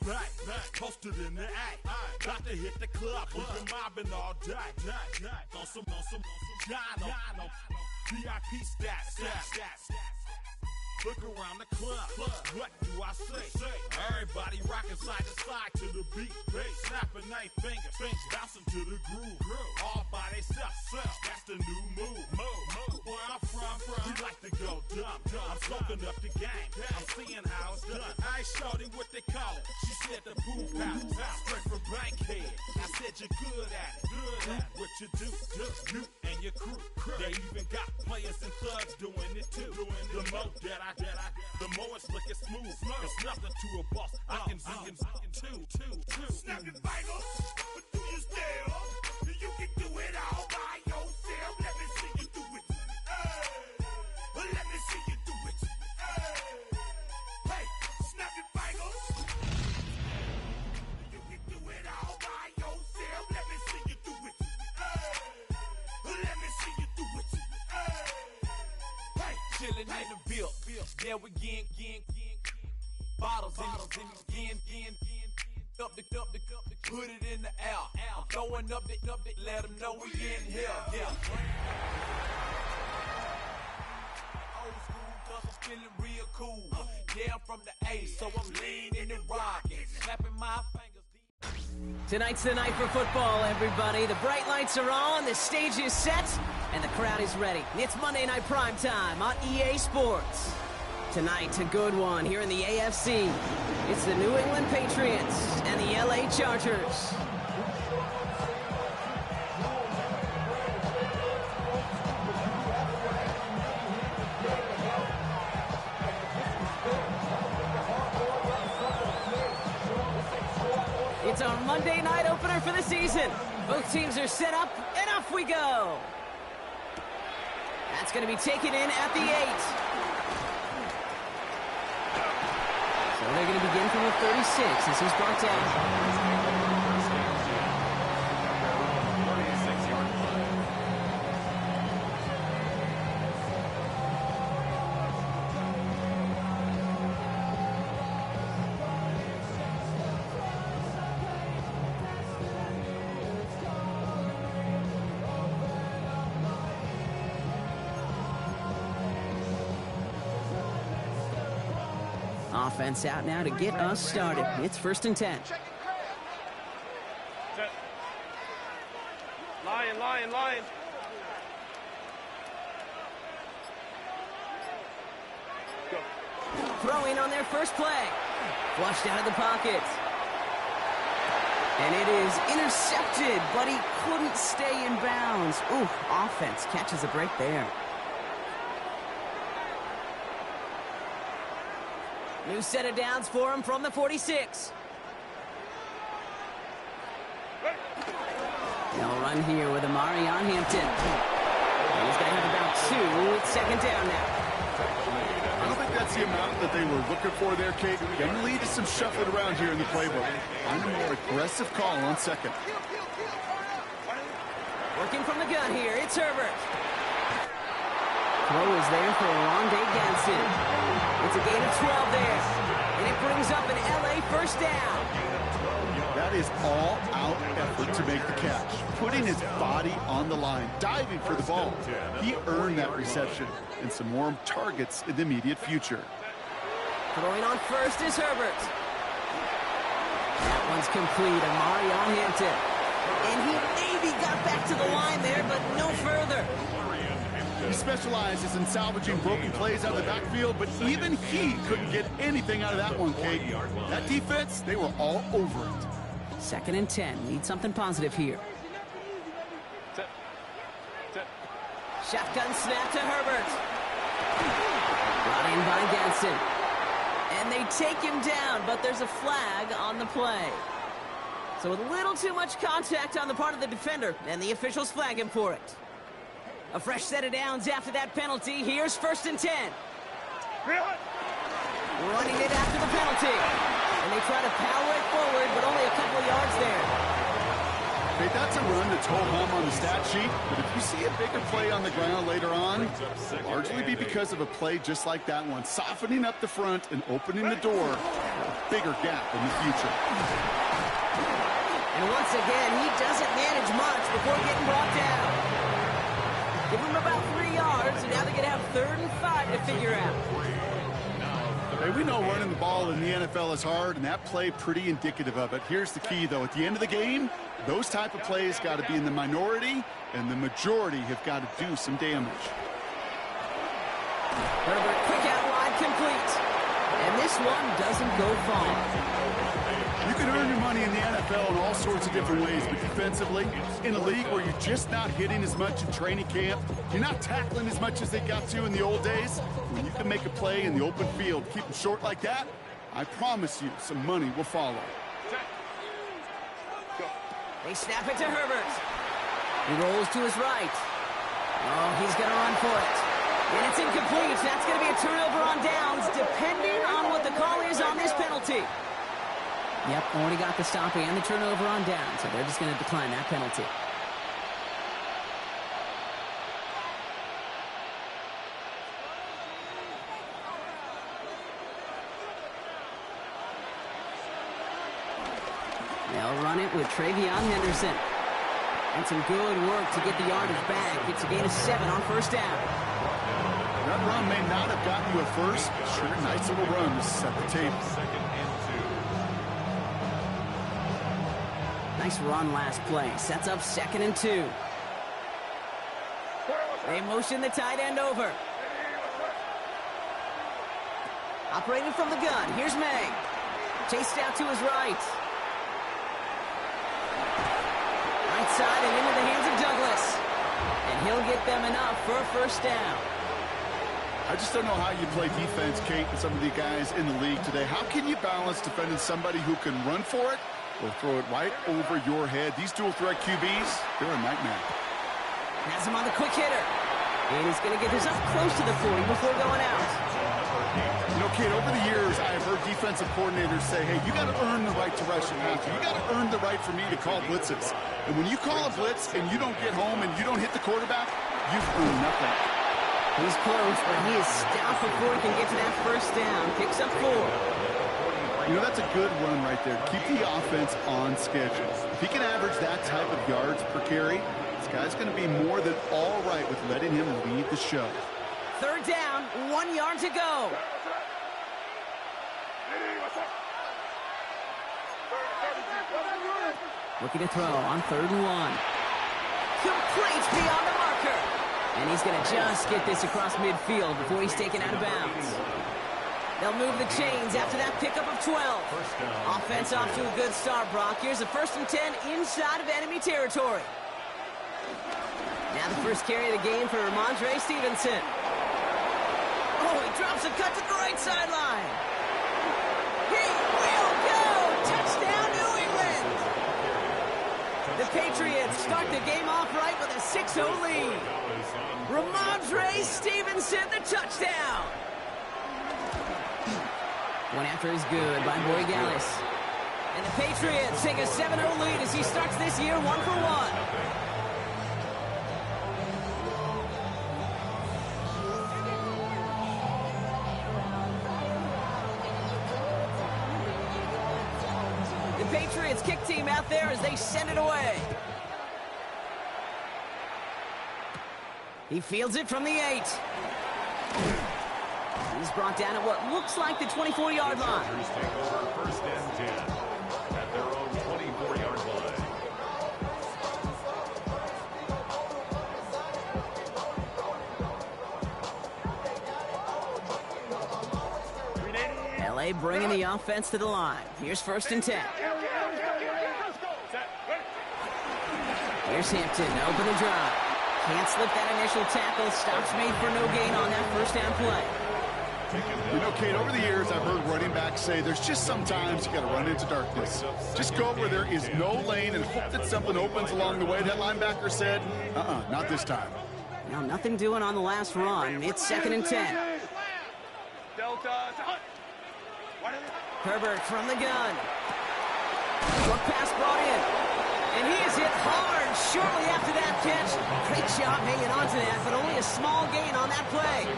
back, posted in the act. Got to hit the club, we've been mobbing all day. On some Jono, VIP stats. Look around the club, what do I say? Everybody rocking side to side to the beat. Snapping their fingers, bouncing to the groove. All by themselves, that's the new move. Where I'm from, we like to go dumb. I'm soaking up the game, I'm seeing how it's done. I ain't shorty what they call it. She said the pool palace, straight from Bankhead. I said you're good at it. What you do, you and your crew. They even got players and thugs doing it too. The more that the more it's looking smooth. It's nothing to a boss. I can zoom two. Snap your fingers, but do you still? You can do it all by yourself. Let me see you do it. Let me see you do it. Hey, snap your fingers. You can do it all by yourself. Let me see you do it. Let me see you do it. Hey, chillin' in the bill. Yeah, we again. Bottles in again. Up the put it in the air. I'm throwing up the, let them know we in here. Yeah. Old school, cause I'm feeling real cool. Yeah, I'm from the 80s, so I'm leaning and rocking, slapping my fingers. Tonight's the night for football, everybody. The bright lights are on, the stage is set, and the crowd is ready. It's Monday Night Primetime on EA Sports. Tonight, a good one here in the AFC. It's the New England Patriots and the LA Chargers. It's our Monday night opener for the season. Both teams are set up, and off we go. That's going to be taken in at the 8. So they're going to begin from the 36 as he's brought down. Offense out now to get us started. It's 1st and 10. Lion. Go. Throwing on their first play. Flushed out of the pocket. And it is intercepted, but he couldn't stay in bounds. Ooh, offense catches a break there. New set of downs for him from the 46. They'll run here with Amari on Hampton. He's going to have about 2. It's 2nd down now. I don't think that's the amount that they were looking for there, Kate. Going to lead to some shuffling around here in the playbook. Find a more aggressive call on 2nd. Working from the gun here, it's Herbert. Throw is there for Rondé Ganson. It's a gain of 12 there. And it brings up an LA first down. That is all-out effort to make the catch. Putting his body on the line, diving for the ball. He earned that reception and some more targets in the immediate future. Throwing on first is Herbert. That one's complete. Amari on Hampton. And he maybe got back to the line there, but no further. He specializes in salvaging broken plays out of the backfield, but even he couldn't get anything out of that one, Kate. That defense, they were all over it. 2nd and 10. Need something positive here. Shotgun snap to Herbert. Brought in by Ganson. And they take him down, but there's a flag on the play. So a little too much contact on the part of the defender, and the officials flag him for it. A fresh set of downs after that penalty. Here's 1st and 10. Running it after the penalty. And they try to power it forward, but only a couple of yards there. Okay, that's a run that's ho-hum on the stat sheet, but if you see a bigger play on the ground later on, it'll largely be because of a play just like that one, softening up the front and opening the door bigger gap in the future. And once again, he doesn't manage much before getting brought down. Give him about 3 yards, and now they're going to have 3rd and 5 to figure out. Hey, we know running the ball in the NFL is hard, and that play pretty indicative of it. Here's the key, though. At the end of the game, those type of plays got to be in the minority, and the majority have got to do some damage. Herbert, quick out wide, complete. And this one doesn't go far. You can earn your money in the NFL in all sorts of different ways, but defensively, in a league where you're just not hitting as much in training camp, you're not tackling as much as they got to in the old days, when you can make a play in the open field, keep them short like that, I promise you some money will follow. They snap it to Herbert. He rolls to his right. Oh, he's going to run for it. And it's incomplete. That's going to be a turnover on downs, depending on what the call is on this penalty. Yep, already got the stop and the turnover on down, so they're just going to decline that penalty. They'll run it with Travion Henderson. And some good work to get the yardage back. It's a gain of 7 on 1st down. That run may not have gotten you a first, but sure, nice little run to set the table. Nice run last play. Sets up 2nd and 2. They motion the tight end over. Operating from the gun. Here's May. Chased out to his right. Right side and into the hands of Douglas. And he'll get them enough for a 1st down. I just don't know how you play defense, Kate, and some of the guys in the league today. How can you balance defending somebody who can run for it or throw it right over your head? These dual-threat QBs, they're a nightmare. Has him on the quick hitter. And he's going to get this up close to the 40 before going out. You know, Kate, over the years, I've heard defensive coordinators say, hey, you got to earn the right to rush your passer. You got to earn the right for me to call blitzes. And when you call a blitz and you don't get home and you don't hit the quarterback, you've earned nothing. He's close, but he is stopped before he can get to that 1st down. Picks up 4. You know, that's a good run right there. Keep the offense on schedule. If he can average that type of yards per carry, this guy's going to be more than all right with letting him lead the show. 3rd down, 1 yard to go. Looking to throw on 3rd and 1. Complete beyond the marker. And he's going to just get this across midfield before he's taken out of bounds. They'll move the chains after that pickup of 12. Offense off to a good start, Brock. Here's a 1st and 10 inside of enemy territory. Now the first carry of the game for Ramondre Stevenson. Oh, he drops a cut to the right sideline. He will go! Touchdown, New England! The Patriots start the game off right with a 6-0 lead. Ramondre Stevenson, the touchdown! One after is good by Boregalis. And the Patriots take a 7-0 lead as he starts this year 1 for 1. The Patriots kick team out there as they send it away. He fields it from the 8. He's brought down at what looks like the 24-yard line. Take over 1st and 10 at their own 24-yard line. LA bringing the offense to the line. Here's 1st and 10. Here's Hampton, open and drive. Can't slip that initial tackle. Stops made for no gain on that 1st down play. You know, Kate, over the years, I've heard running backs say there's just sometimes you got to run into darkness. Just go where there is no lane and hope that something opens along the way. That linebacker said, not this time. Now, nothing doing on the last run. It's 2nd and 10. Herbert from the gun. Short pass brought in. And he is hit hard shortly after that catch. Great job hanging on to that, but only a small gain on that play.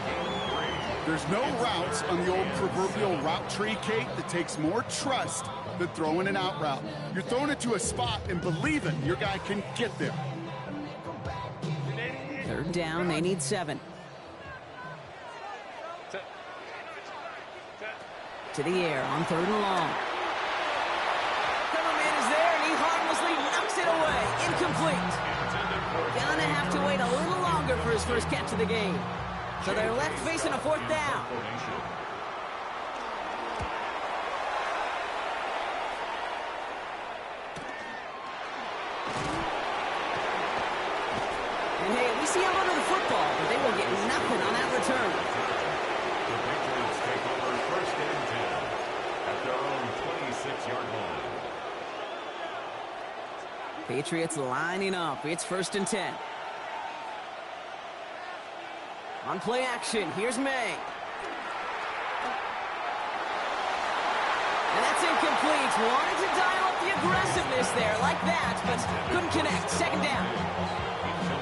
There's no routes on the old proverbial route tree, Kate, that takes more trust than throwing an out route. You're throwing it to a spot and believing your guy can get there. Third down, they need 7. To the air on 3rd and long. Coverman is there, and he harmlessly knocks it away. Incomplete. Gonna have to wait a little longer for his first catch of the game. So they're left facing a 4th down. And hey, we see him under the football, but they will get nothing on that return. The Patriots take over 1st and 10 at their own 26-yard line. Patriots lining up. It's 1st and 10. On play action, here's May. And that's incomplete. Wanted to dial up the aggressiveness there like that, but couldn't connect. 2nd down.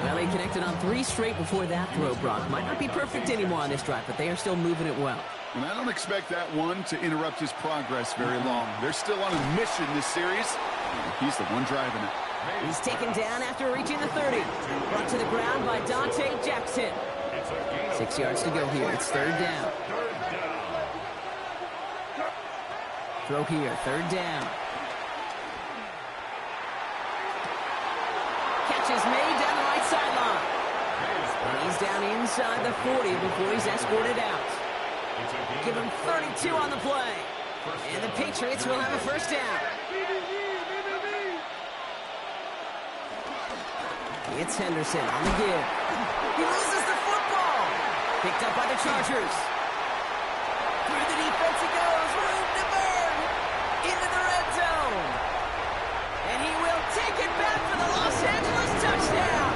Well, he connected on 3 straight before that throw, Brock. Might not be perfect anymore on this drive, but they are still moving it well. And I don't expect that one to interrupt his progress very long. They're still on a mission this series. He's the one driving it. He's taken down after reaching the 30. Brought to the ground by Dante Jackson. 6 yards to go here. It's 3rd down. Throw here, 3rd down. Catch is made down the right sideline. And he's down inside the 40 before he's escorted out. Give him 32 on the play. And the Patriots will have a 1st down. It's Henderson on the give. He loses the football. Picked up by the Chargers. Through the defense he goes. Room to burn. Into the red zone. And he will take it back for the Los Angeles touchdown.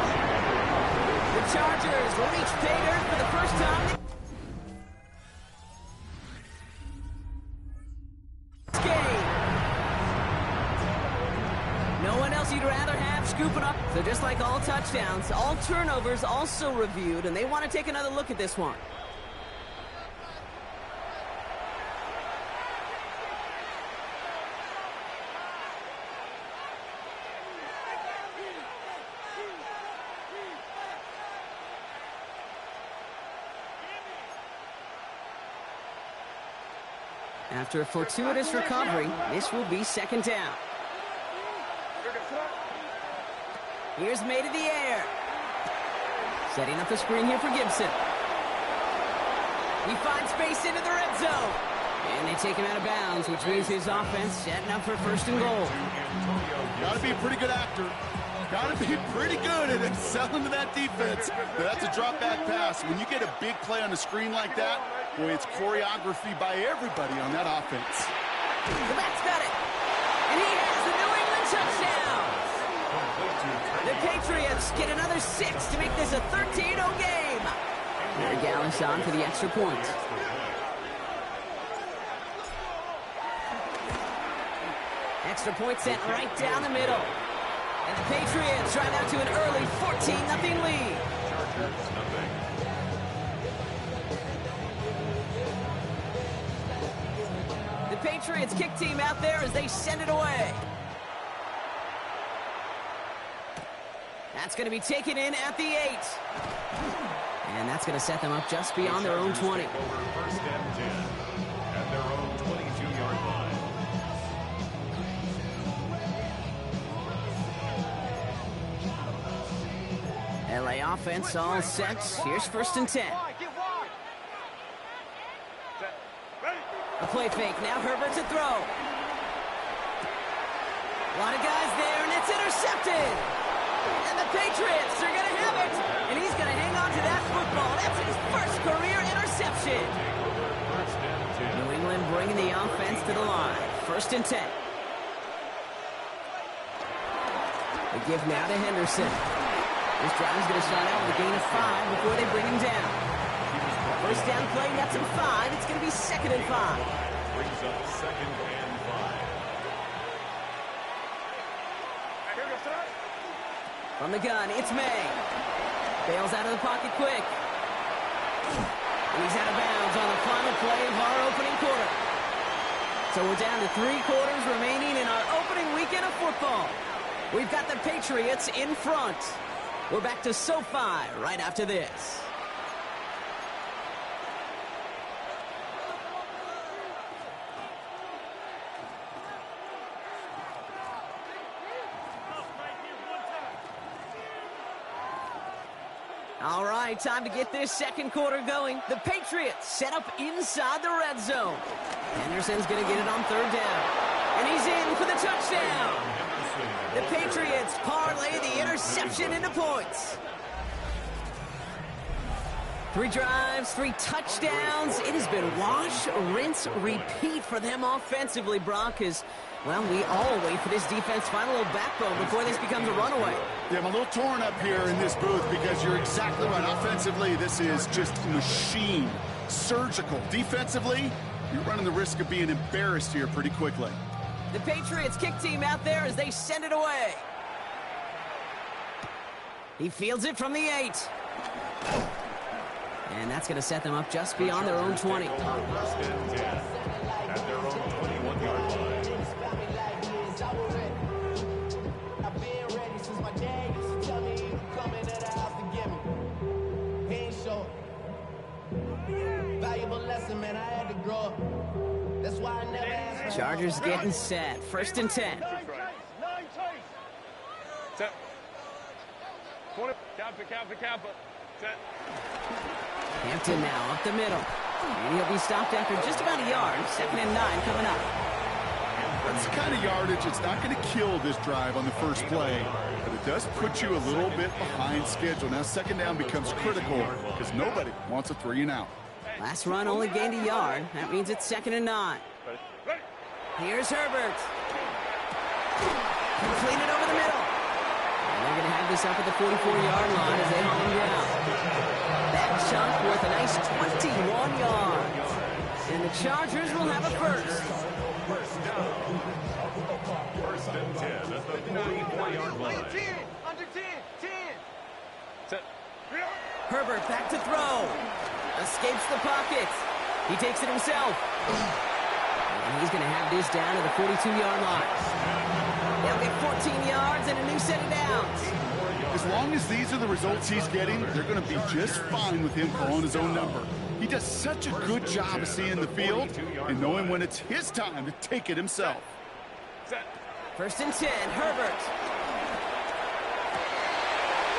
The Chargers will reach pay dirt for the first time. Game. No one else you'd rather have scooping up. So just like all touchdowns, all turnovers also reviewed, and they want to take another look at this one. After a fortuitous recovery, this will be 2nd down. Here's May to the air. Setting up the screen here for Gibson. He finds space into the red zone. And they take him out of bounds, which means his offense setting up for 1st and goal. Got to be a pretty good actor. Got to be pretty good at selling to that defense. That's a drop-back pass. When you get a big play on the screen like that, boy, it's choreography by everybody on that offense. The back's got it. And he has the New England touchdown. The Patriots get another 6 to make this a 13-0 game. There Gallis on for the extra point. Extra point sent right down the middle. And the Patriots drive out to an early 14-0 lead. The Patriots kick team out there as they send it away. That's going to be taken in at the 8. And that's going to set them up just beyond their own 20. 1st and 10 at their own 22-yard line. LA offense all set. Here's 1st and 10. A play fake. Now Herbert to throw. A lot of guys there, and it's intercepted. And the Patriots are going to have it. And he's going to hang on to that football. That's his first career interception. New England bringing the offense to the line. 1st and 10. The give now to Henderson. This drive is going to start out with a gain of 5 before they bring him down. First down play, nets him 5. It's going to be 2nd and 5. Brings up 2nd and 5. From the gun, it's May. Bails out of the pocket quick. And he's out of bounds on the final play of our opening quarter. So we're down to 3 quarters remaining in our opening weekend of football. We've got the Patriots in front. We're back to SoFi right after this. All right, time to get this second quarter going. The Patriots set up inside the red zone. Henderson's going to get it on third down. And he's in for the touchdown. The Patriots parlay the interception into points. 3 drives, 3 touchdowns. It has been wash, rinse, repeat for them offensively, Brock, as, well, we all wait for this defense to find a little backbone before this becomes a runaway. Yeah, I'm a little torn up here in this booth because you're exactly right. Offensively, this is just machine, surgical. Defensively, you're running the risk of being embarrassed here pretty quickly. The Patriots kick team out there as they send it away. He fields it from the 8. And that's going to set them up just beyond their own 20. At their own 21-yard line. Chargers getting set. 1st and 10. Set. 20. Kappa. Set. Hampton now up the middle. And he'll be stopped after just about a yard. 2nd and 9 coming up. That's the kind of yardage. It's not going to kill this drive on the first play, but it does put you a little bit behind schedule. Now 2nd down becomes critical because nobody wants a 3 and out. Last run only gained a yard. That means it's 2nd and 9. Here's Herbert. Completed over the middle. And they're going to have this up at the 44-yard line as they haul him down. That chunk worth a nice 21 yards. And the Chargers will have a first. First down. 1st and 10 at the 44-yard line. Under 10. Set. Herbert back to throw. Escapes the pocket. He takes it himself. And he's going to have this down to the 42-yard line. They'll get 14 yards and a new set of downs. As long as these are the results he's getting, they're going to be just fine with him calling his own number. He does such a good job of seeing the field and knowing when it's his time to take it himself. Set. 1st and 10, Herbert.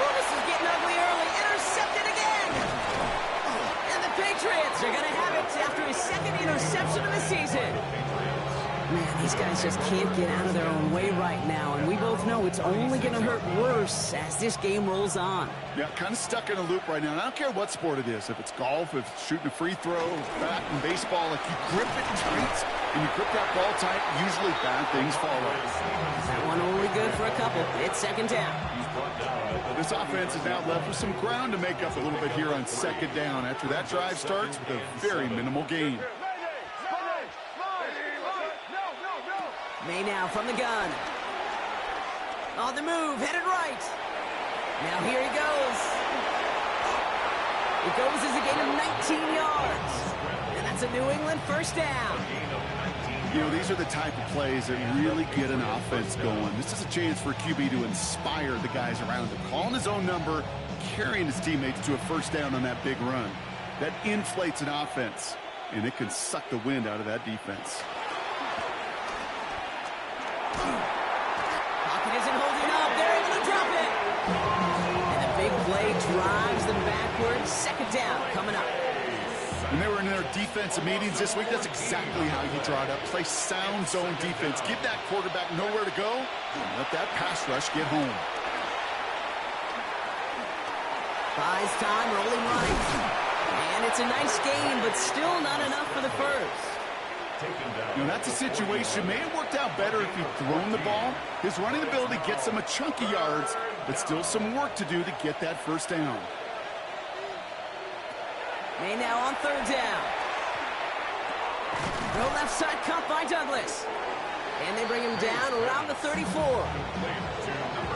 Oh, this is getting ugly early. Intercepted again. And the Patriots are going to have it after his 2nd interception of the season. Man, these guys just can't get out of their own way right now, and we both know it's only going to hurt worse as this game rolls on. Yeah, kind of stuck in a loop right now. And I don't care what sport it is. If it's golf, if it's shooting a free throw, bat and baseball, like you grip it tight and you grip that ball tight, usually bad things follow. That one only good for a couple. It's 2nd down. This offense is now left with some ground to make up a little bit here on 2nd down after that drive starts with a very minimal gain. May now from the gun. On the move, headed right. Now here he goes. It goes as a gain of 19 yards. And that's a New England 1st down. You know, these are the type of plays that really get an offense going. This is a chance for QB to inspire the guys around him. Calling his own number, carrying his teammates to a 1st down on that big run. That inflates an offense, and it can suck the wind out of that defense. Pocket isn't holding up. They're able to drop it. And the big play drives them backwards. 2nd down coming up. When they were in their defensive meetings this week, that's exactly how you draw it up. Play sound zone defense. Give that quarterback nowhere to go and let that pass rush get home. Buys time, rolling right. And it's a nice gain, but still not enough for the first. You know, that's a situation. May have worked out better if he'd thrown the ball. His running ability gets him a chunk of yards, but still some work to do to get that 1st down. May now on 3rd down. No left side cut by Douglas. And they bring him down around the 34.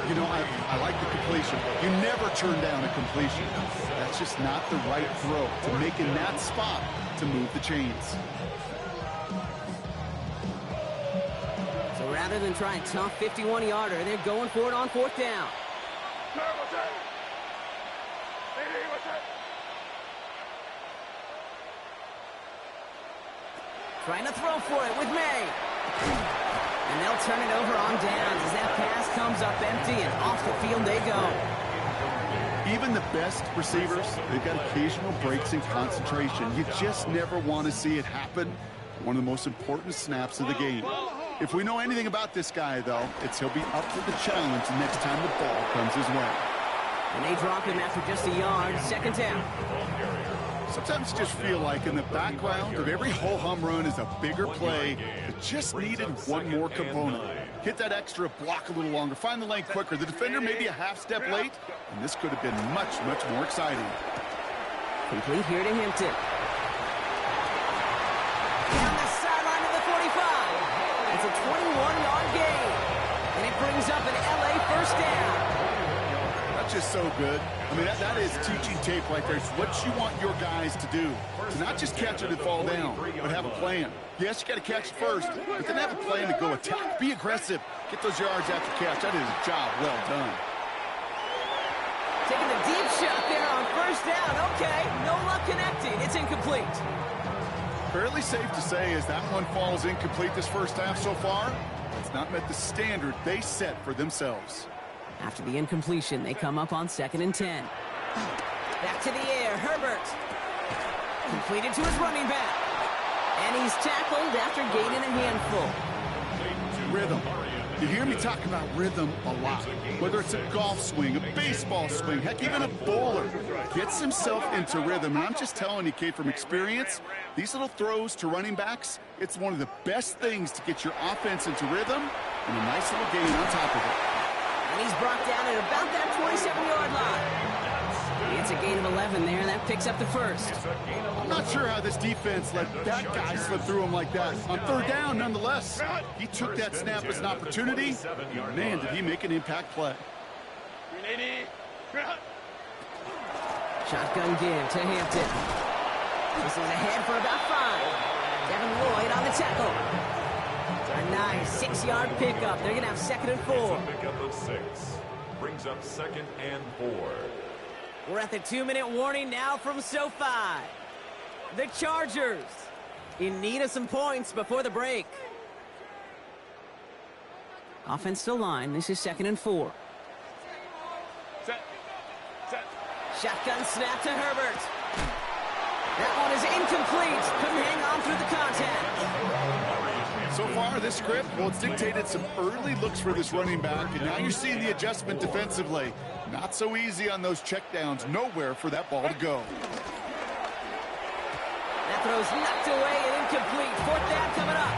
You know, I like the completion. You never turn down a completion. That's just not the right throw to make in that spot to move the chains. So rather than try a tough 51-yarder, they're going for it on 4th down. Trying to throw for it with May. And they'll turn it over on downs as that pass comes up empty and off the field they go. Even the best receivers, they've got occasional breaks in concentration. You just never want to see it happen. One of the most important snaps of the game. If we know anything about this guy, though, it's he'll be up for the challenge the next time the ball comes his way. And they drop him after just a yard, 2nd down. Sometimes you just feel like in the background of every ho-hum run is a bigger play that just needed one more component. Hit that extra, block a little longer, find the lane quicker. The defender may be a half step late, and this could have been much, much more exciting. Complete here to Hampton. Down the sideline to the 45. It's a 21-yard gain, and it brings up an LA 1st down. That's just so good. I mean, that is teaching tape right there. It's what you want your guys to do. To not just catch it and fall down, but have a plan. Yes, you got to catch it first, but then have a plan to go attack. Be aggressive. Get those yards after catch. That is a job well done. Taking the deep shot there on 1st down. Okay, no luck connecting. It's incomplete. Fairly safe to say as that one falls incomplete this first half so far, it's not met the standard they set for themselves. After the incompletion, they come up on 2nd and 10. Back to the air, Herbert. Completed to his running back. And he's tackled after gaining a handful. Rhythm. You hear me talk about rhythm a lot. Whether it's a golf swing, a baseball swing, heck, even a bowler gets himself into rhythm. And I'm just telling you, kid, from experience, these little throws to running backs, it's one of the best things to get your offense into rhythm and a nice little gain on top of it. And he's brought down at about that 27-yard line. It's a gain of 11 there, and that picks up the 1st. I'm not sure how this defense let that guy slip through him like that. On 3rd down, nonetheless, he took that snap as an opportunity. And man, did he make an impact play. Shotgun give to Hampton. This is ahead for about 5. Devin Lloyd on the tackle. A nice 6-yard pickup. They're going to have 2nd and 4. Pickup of 6. Brings up 2nd and 4. We're at the 2-minute warning now from SoFi. The Chargers in need of some points before the break. Offensive line. This is 2nd and 4. Set. Shotgun snap to Herbert. That one is incomplete. Couldn't hang on through the contact. So far, this script, well, it's dictated some early looks for this running back, and now you're seeing the adjustment defensively. Not so easy on those checkdowns. Nowhere for that ball to go. That throw's knocked away and incomplete. 4th down coming up.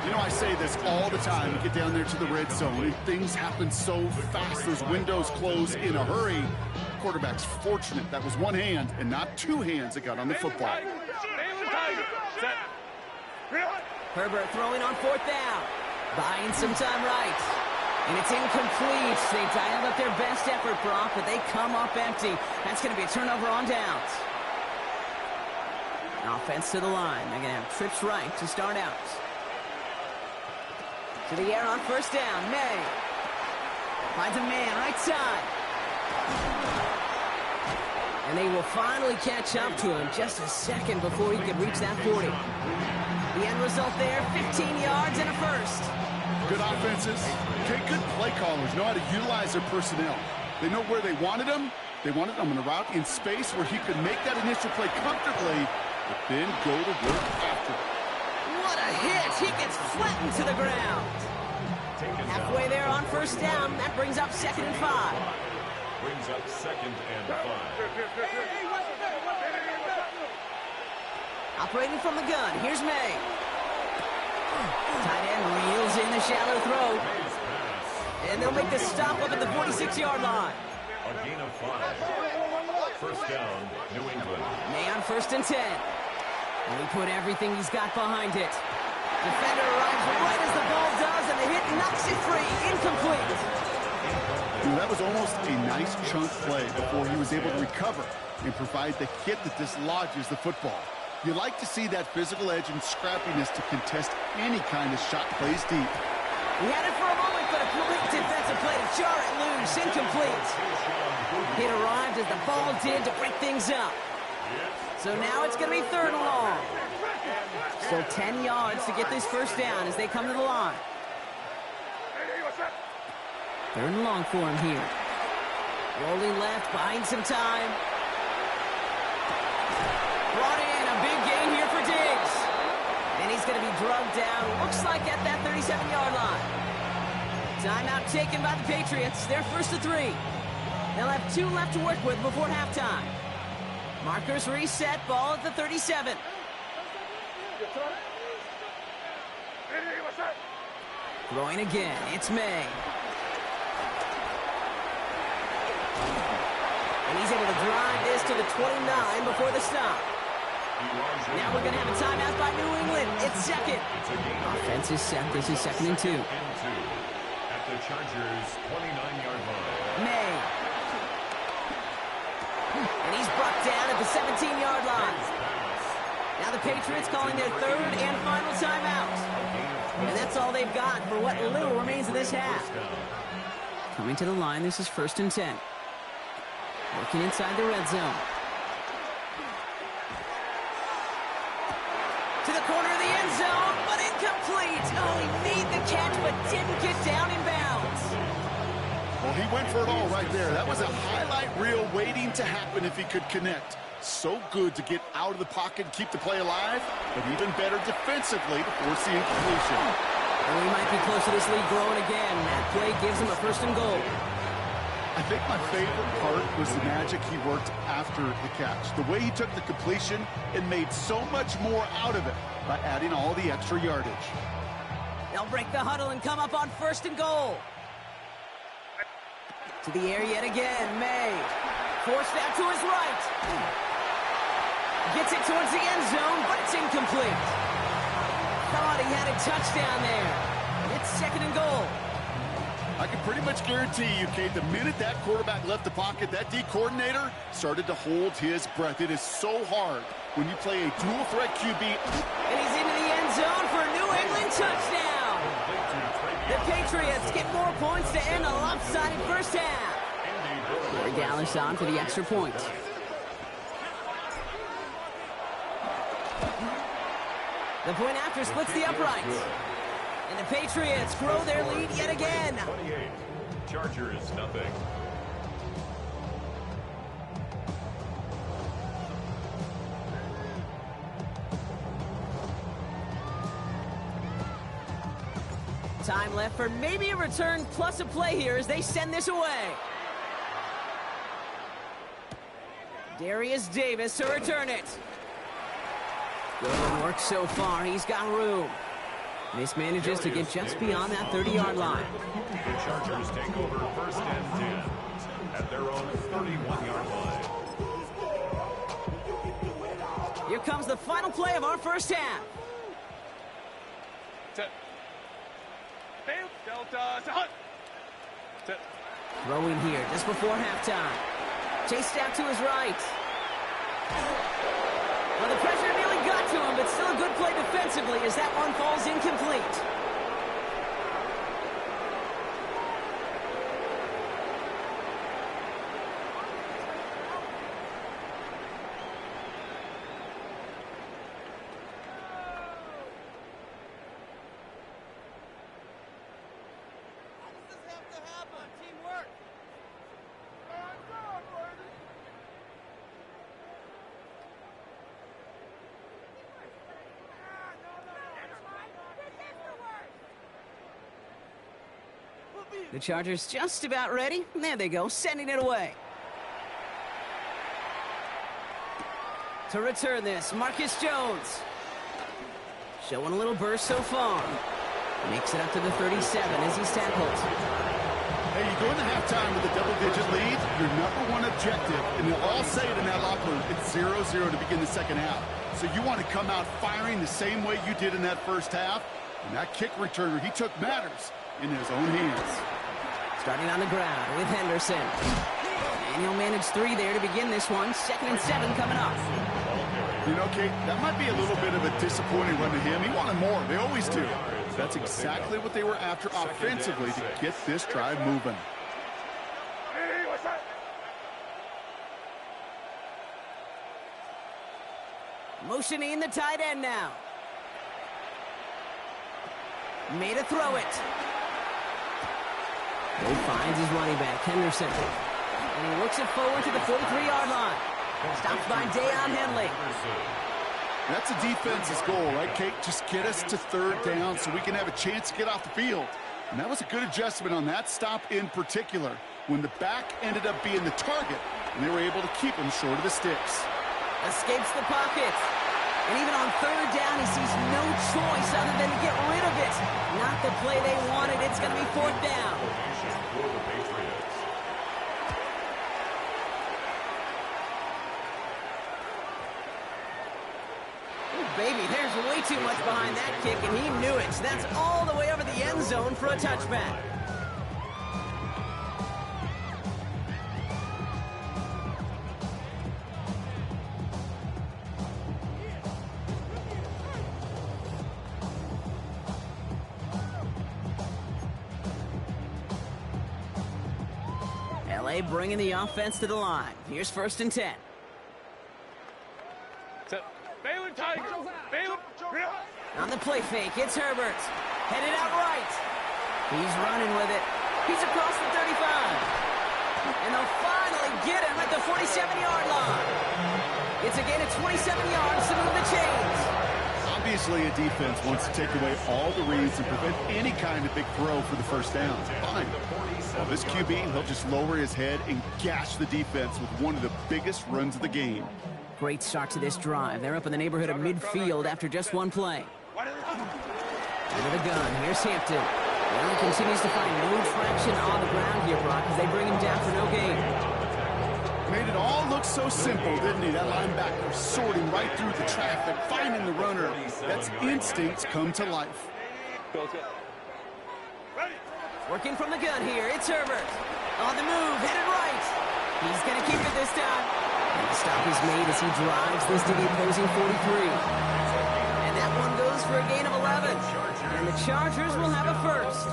You know, I say this all the time. You get down there to the red zone, and things happen so fast. Those windows close in a hurry. Quarterback's fortunate that was one hand and not 2 hands that got on the football. Herbert throwing on 4th down. Buying some time right. And it's incomplete. They dialed up their best effort, Brock, but they come up empty. That's going to be a turnover on downs. Offense to the line. They're going to have trips right to start out. To the air on 1st down. May. Finds a man right side. And they will finally catch up to him just a second before he could reach that 40. The end result there, 15 yards and a 1st. Good offenses. Okay, good play callers know how to utilize their personnel. They know where they wanted him. They wanted him on a route in space where he could make that initial play comfortably, but then go to work after. What a hit! He gets flattened to the ground. Halfway there on 1st down. That brings up 2nd and 5. Brings up 2nd and 5. Operating from the gun, here's May. Tight end reels in the shallow throw. And they'll make the stop up at the 46-yard line. A gain of 5. 1st down, New England. May on 1st and 10. And he put everything he's got behind it. Defender arrives right as the ball does, and the hit knocks it free. Incomplete. You know, that was almost a nice chunk play before he was able to recover and provide the hit that dislodges the football. You like to see that physical edge and scrappiness to contest any kind of shot plays deep. He had it for a moment, but a quick defensive play to jar it loose, incomplete. It arrived as the ball did to break things up. So now it's going to be 3rd and long. Still 10 yards to get this first down as they come to the line. 3rd and long for him here. Rolling left, buying some time. Brought in a big gain here for Diggs. And he's going to be drugged down, looks like at that 37-yard line. Timeout taken by the Patriots. They're 1st and 3. They'll have 2 left to work with before halftime. Markers reset, ball at the 37. Throwing again, it's May. And he's able to drive this to the 29 before the stop. Now we're going to have a timeout by New England. It's 2nd. Offense is set. This is 2nd and 2. At the Chargers' 29-yard line. May. And he's brought down at the 17-yard line. Now the Patriots calling their 3rd and final timeout. And that's all they've got for what little remains of this half. Coming to the line, this is 1st and 10. Working inside the red zone. To the corner of the end zone, but incomplete. Oh, he made the catch, but didn't get down in bounds. Well, he went for it all right there. That was a highlight reel waiting to happen if he could connect. So good to get out of the pocket and keep the play alive, but even better defensively to force the incompletion. And we might be close to this lead growing again. That play gives him a 1st and goal. I think my favorite part was the magic he worked after the catch. The way he took the completion and made so much more out of it by adding all the extra yardage. They'll break the huddle and come up on 1st and goal. To the air yet again, May. Forced out to his right. Gets it towards the end zone, but it's incomplete. Thought he had a touchdown there. It's 2nd and goal. I can pretty much guarantee you, Kate, the minute that quarterback left the pocket, that D coordinator started to hold his breath. It is so hard when you play a dual threat QB. And he's into the end zone for a New England touchdown. The Patriots get more points to end a lopsided first half. Corey Dallas on for the extra point. The point after splits the uprights. And the Patriots grow their lead yet again. 28. Chargers, nothing. Time left for maybe a return plus a play here as they send this away. Darius Davis to return it. Good work so far. He's got room. This manages to get just beyond that 30-yard line. The Chargers take over 1st and 10 at their own 31-yard line. Here comes the final play of our first half. Throwing here just before halftime. Chased out to his right. Well, the pressure nearly got to him, but still a good play defensively as that one falls incomplete. The Chargers just about ready. There they go, sending it away. To return this, Marcus Jones. Showing a little burst so far. Makes it up to the 37 as he's tackled. Hey, you go into halftime with a double-digit lead, your number one objective, and they'll all say it in that locker room, it's 0-0 to begin the second half. So you want to come out firing the same way you did in that first half. And that kick returner, he took matters in his own hands. Starting on the ground with Henderson. And he'll manage 3 there to begin this one. 2nd and 7 coming up. You know, Kate, that might be a little bit of a disappointing run to him. He wanted more. They always do. That's exactly what they were after offensively to get this drive moving. Motioning the tight end now. Made a throw it. He finds his running back, Henderson. And he looks it forward to the 43-yard line. Stopped by Deion Henley. That's a defense's goal, right, Kate? Just get us to 3rd down so we can have a chance to get off the field. And that was a good adjustment on that stop in particular, when the back ended up being the target, and they were able to keep him short of the sticks. Escapes the pocket. And even on 3rd down, he sees no choice other than to get rid of it. Not the play they wanted. It's going to be 4th down. Baby, there's way too much behind that kick, and he knew it. That's all the way over the end zone for a touchback. LA bringing the offense to the line. Here's 1st and 10. Baylor Tigers! Baylor! On the play fake, it's Herbert. Headed out right. He's running with it. He's across the 35. And they'll finally get him at the 47-yard line. It's a gain of 27 yards to move the chains. Obviously, a defense wants to take away all the reads and prevent any kind of big throw for the 1st down. Fine. Well, this QB, he'll just lower his head and gash the defense with one of the biggest runs of the game. Great start to this drive. They're up in the neighborhood of midfield after just 1 play. Under the gun, here's Hampton. Well, he continues to find no traction on the ground here, Brock, as they bring him down for no gain. Made it all look so simple, didn't he? That linebacker sorting right through the traffic, finding the runner. That's instincts come to life. Working from the gun here, it's Herbert. On the move, headed right. He's going to keep it this time. And the stop is made as he drives this to the opposing 43. And that one goes for a gain of 11. And the Chargers will have a 1st.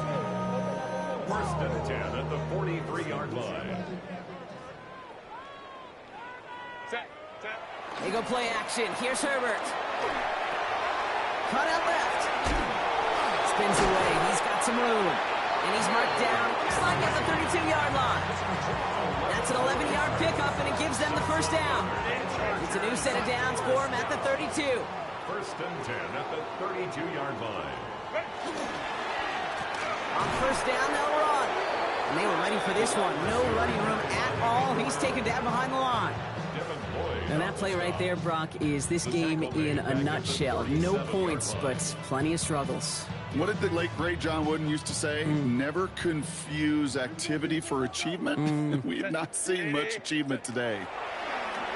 1st and 10 at the 43-yard line. They go play action. Here's Herbert. Cut out left. Spins away. He's got some room. And he's marked down. Looks like at the 32-yard line. That's an 11-yard pickup, and it gives them the 1st down. It's a new set of downs for him at the 32. 1st and 10 at the 32-yard line. On 1st down, they'll run. And they were ready for this one. No running room at all. He's taken down behind the line. Now that play right there, Brock, is this game in a nutshell. No points, but plenty of struggles. What did the late, great John Wooden used to say? Never confuse activity for achievement. We have not seen much achievement today.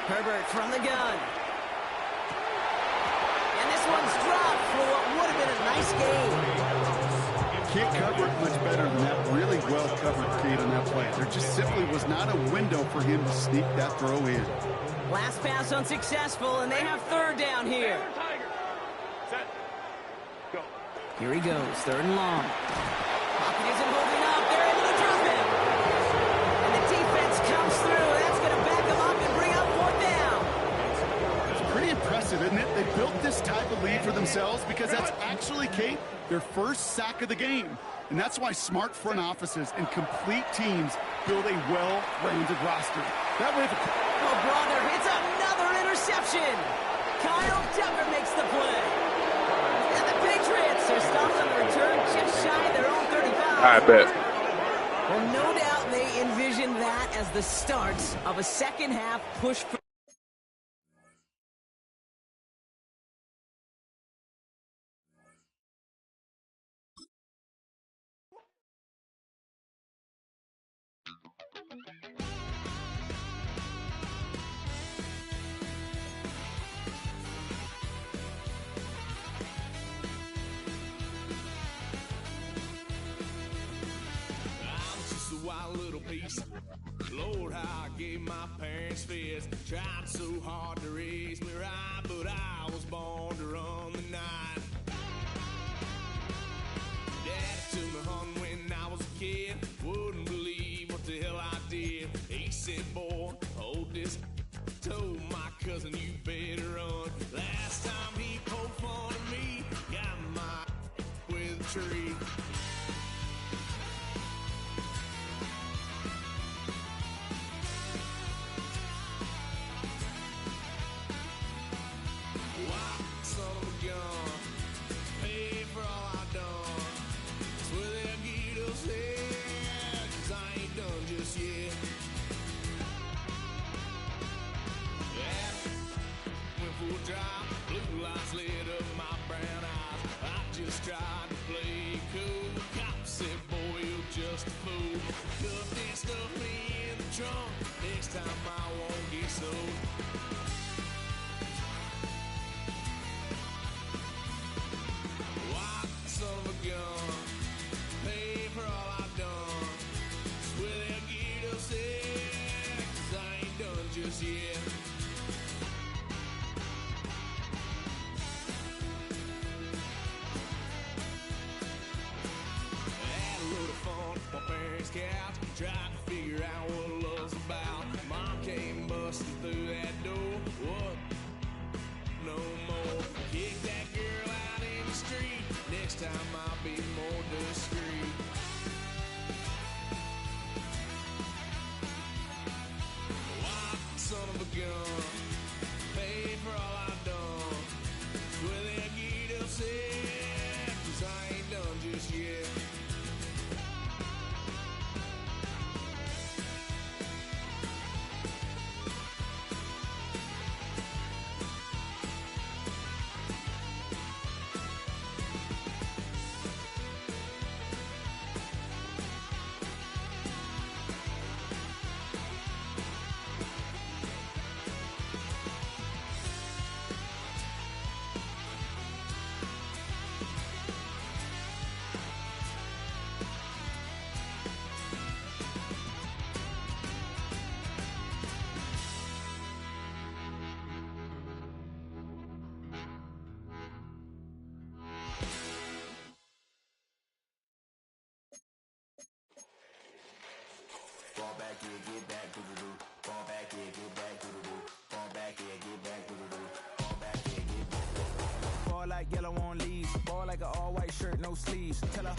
Herbert from the gun. And this one's dropped for what would have been a nice game. Can't cover it much better than that. Really well covered, Kate, on that play. There just simply was not a window for him to sneak that throw in. Last pass unsuccessful, and they have 3rd down here. Here he goes, 3rd and long. Pocket isn't holding up. They're able to drop him. And the defense comes through. That's going to back him up and bring up 4th down. It's pretty impressive, isn't it? They built this type of lead for themselves because that's actually, Kate, their 1st sack of the game. And that's why smart front offices and complete teams build a well-rounded roster. That way, Oh, brother, it's another interception. Kyle Tucker makes the play. And the Patriots are stopped on the return just shy of their own 35. I bet. Well, no doubt they envision that as the start of a 2nd half push for peace. Lord, how I gave my parents fits. Tried so hard to raise me right, but I was born to run the night. Dad took me hunting when I was a kid. Wouldn't believe what the hell I did. He said, boy, hold this. Told my cousin, you better run. Last time he poked fun at me, got my with a tree. Why, son of a gun, pay for all I done. Swear they'll get us there, 'cause I ain't done just yet. Yeah, went for a drive, blue lights lit up my brown eyes. I just tried to play cool. Cop said, boy, you're just a fool. Cuffed and stuffed me in the trunk. Next time I won't get sold. Why, son of a gun, pay for all I've done. Swear they'll get us there, 'cause I ain't done just yet. Had a load of fun at my parents' couch, tried to figure out what love's about. Mom came busting through that door. What? No more. Kick that girl out in the street. Next time I'll be more discreet. Why, son of a gun, pay for all I've done. Swear they'll get us there, 'cause I ain't done just yet. Fall back here, get back, doo-doo-doo. Fall back here, get back, doo-doo-doo. Fall back here, get back, doo-doo-doo. Fall back here, get back. Fall like yellow on leaves. Ball like an all-white shirt, no sleeves. Tell her